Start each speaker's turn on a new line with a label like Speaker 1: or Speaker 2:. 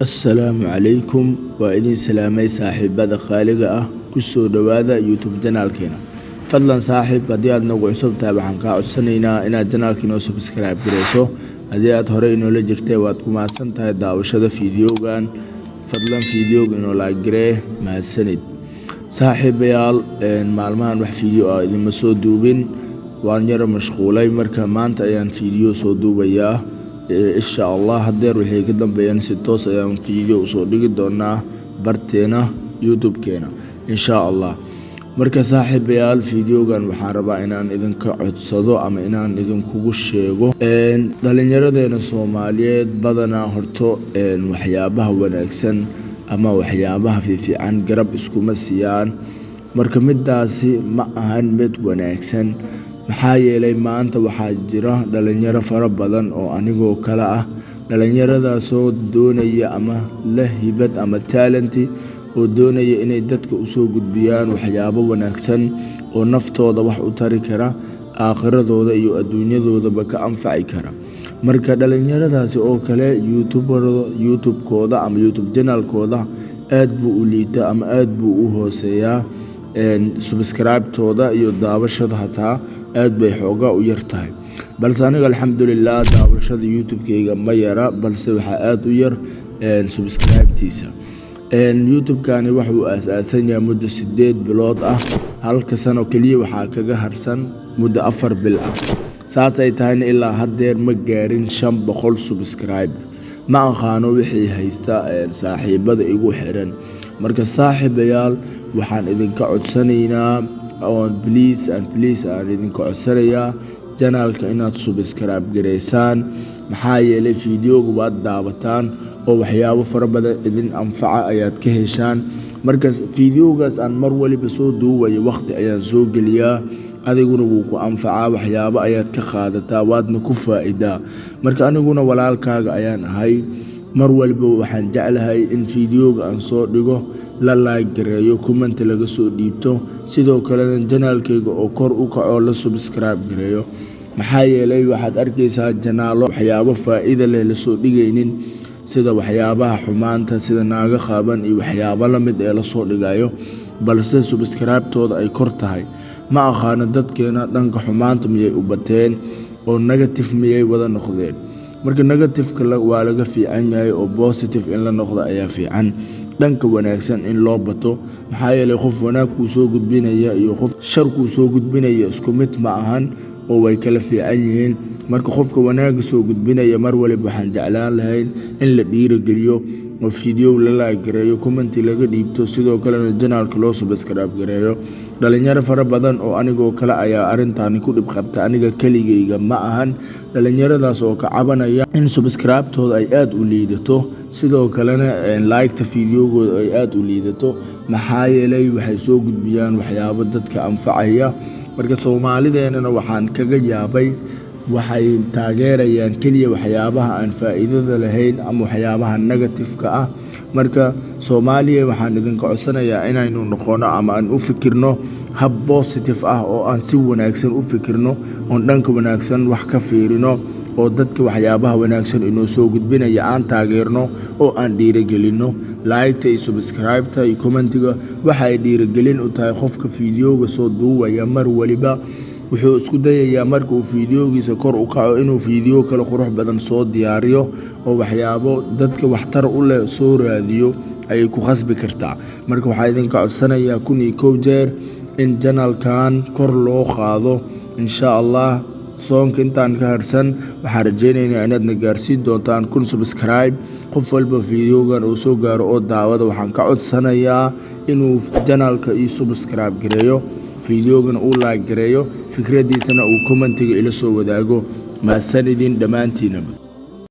Speaker 1: السلام عليكم وإذن سلامي صاحب بدا خالقة كسو دوادا يوتيوب جنال كينا فضلا صاحب هدياد نوغو عصب تابعان كاعد سنينا إنا جنال كينو سبسكرايب قريسو هدياد هوري إنو لجرتي وادكو ماسان تاي داوشada فيديوغان فضلا فيديوغ إنو لايك قريه مع السند صاحب يال معلمان وح فيديو إذن مسو دوبين وان يرى مشغولي مركا مانتا أيان فيديو سو دوباياه إن شاء الله هدير وحي كدن بيان ستوس أيام فيديو صديق دونا برتينا يوتيوب كينا إن شاء الله مركز صاحب بيال فيديو كان وحاربا إنان إذن كعدسدو أما إنان إذن كوغو شيغو دالين يردين الصوماليات بدنا هرتو وحيابها ونكسن أما وحيابها في عن قرب اسكو مسيان مركز مداسي ما أهان مد ونكسن maxaa yeelay maanta waxaa jira dhalinyaro fara badan oo anigoo kala ah dhalinyaradaasoo doonaya ama leh hibad ama talent oo doonaya inay dadka u soo gudbiyaan waxyaabo wanaagsan oo naftooda wax u tari kara aakhiradooda iyo adduunyadoodaba ka anfaci kara marka dhalinyaradaasi oo kale youtube-kooda ama youtube channel-kooda aad buu u liita ama aad buu u hooseeyaa subscribe-tooda iyo daawashada hataa aad bay xoogaa u yartahay balse aniga alxamdulillah daawashada youtube-kayga ma yara balse waxaa aad u yar subscribe-tiisa youtube-kani wuxuu aasaasan yahay muddo 8 bilood ah halka sano kaliya waxaa kaga harsan muddo 4 bil ah saasay tahayna ilaa haddeer ma gaarin 500 subscribe ma aqaano wixii haysta saaxiibada igu xiran marka saaxiibayaal waxaan idinka codsanaynaa please aan idinka codsanayaa channelka inaad subscribe gareysaan maxaa yeelay fiidiyowga waad daawataan oo waxyaabo fara badan idin anfaca ayaad ka heshaan marka fiidiyowgaas aan mar waliba soo duubayo waqti ayaan soo geliyaa adiguna wuu ku anfacaa waxyaabo ayaad ka qaadataa waadna ku faa'iidaa marka aniguna walaalkaaga ayaan ahay mar waliba waxaan jeclahay in fiidiyowga aan soo dhigo la like gareeyo comment laga soo dhiibto sidoo kale channelkayga oo kor u kaco la subscribe gareeyo maxaa yeelay waxaad arkaysaa janaalo waxyaabo faa'iido leh la soo dhigaynin sida waxyaabaha xumaanta sida naaga qaaban iyo waxyaabo la mid ee la soo dhigayo balse subscribe-tooda ay kor tahay ma aqaano dadkeena dhanka xumaanta miyay u bateen oo negative miyay wada noqdeen marka negative-ka waa laga fiican yahay oo positive in la noqdo ayaa fiican dhanka wanaagsan in loo bato maxaa yeelay qof wanaag kuu soo gudbinaya iyo qof shar kuu soo gudbinaya isku mid ma ahan oo way kala fiican yihiin marka qofka wanaaga soo gudbinaya mar waliba waxaan jeclaan lahayn in la dhiirigeliyo oo fiidiyow la like gareeyo comment laga dhiibto sidoo kalena channelka loo subscribe gareeyo dhalinyaro fara badan oo anigoo kale ayaa arintaani ku dhib qabta aniga keligayga ma ahan dhalinyaradaas oo ka cabanaya in subscribe-tooda ay aad u liidato sidoo kalena like-ta fiidiyowgooda ay aad u liidato maxaa yeelay waxay soo gudbiyaan waxyaabo dadka anfacaya marka Soomaalideena waxaan kaga yaabay waxay taageerayaan kaliya waxyaabaha aan faa'iidada lahayn ama waxyaabaha negative-ka ah marka Soomaaliya waxaan idinka codsanayaa inaynu noqono ama aan u fikirno hab positive ah oo aan si wanaagsan u fikirno oo dhanka wanaagsan wax ka fiirino oo dadka waxyaabaha wanaagsan inoo soo gudbinaya aan taageerno oo aan dhiirigelino like-ta iyo subscribe-ta iyo comment-ga waxay dhiirigelin u tahay qofka fiidiyowga soo duubaya mar waliba wuxuu isku dayayaa marka uu fiidiyowgiisa kor u kaco inuu fiidiyow kale qurux badan soo diyaariyo oo waxyaabo dadka waxtar u leh soo raadiyo ayay ku khasbi kartaa marka waxaa idinka codsanayaa 1 jeer in channelkan kor loo qaado insha Allah soonka intaan ka harsan waxaan rajaynaynaa inaad na gaarsiin doontaan 1000 subscribe qof walba fiidiyowgan uu soo gaaro oo daawada waxaan ka codsanayaa inuu channelka ii subscribe gareeyo fiidiyowgana uu like gareeyo fikradiisana uu comment-ga ila soo wadaago ma sanidin dhamaantiinaba